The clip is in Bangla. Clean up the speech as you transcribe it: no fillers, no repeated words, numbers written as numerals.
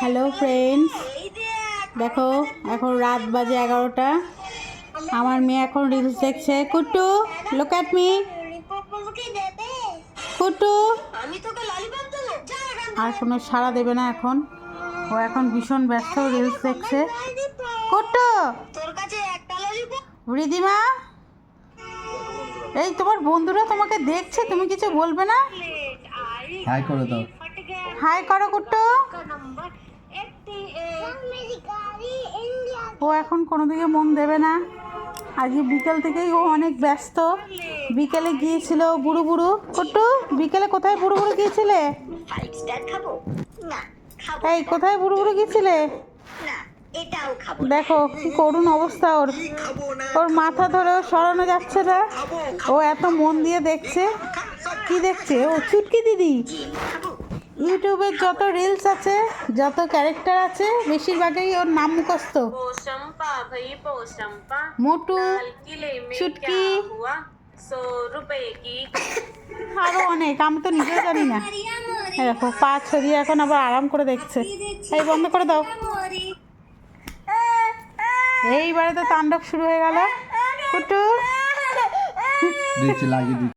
হ্যালো ফ্রেন্ডস, দেখো এখন রাত বাজে 11টা। আমার মেয়ে এখন রিলস দেখছে। কুট্টু, লুক অ্যাট মি। কুট্টু আর কোনো সাড়া দেবে না এখন। ও এখন ভীষণ ব্যস্ত, রিলস দেখছে। কুট্টু, রিদিমা, এই তোমার বন্ধুরা তোমাকে দেখছে, তুমি কিছু বলবে না? হাই করে দাও। হাই করো কুট্টু। ও এখন কোনো দিকে মন দেবে না। আজকে বিকেল থেকেই ও অনেক ব্যস্ত। বিকেলে গিয়েছিল বুড়ো বুড়ো। কুট্টু, বিকেলে কোথায় বুড়ো বুড়ো গিয়েছিলে? এই কোথায় বুড়ো বুড়ো গিয়েছিলে? দেখো কি করুণ অবস্থা ওর। ওর মাথা ধরেও সরানো যাচ্ছে না। ও এত মন দিয়ে দেখছে। কি দেখছে ও? চুটকি দিদি। ইউটিউবের যত রিলস আছে, যত ক্যারেক্টার আছে, বেশিরভাগই ওর নাম মুখস্থ। মোটু, চুটকি, আরো অনেক, আমি তো নিজেও জানি না। দেখো পা ছড়িয়ে এখন আবার আরাম করে দেখছে। এই বন্ধ করে দাও। এইবারে তো তাণ্ডব শুরু হয়ে গেল। কুটু দিচ্ছি, লাগিয়ে দিচ্ছি।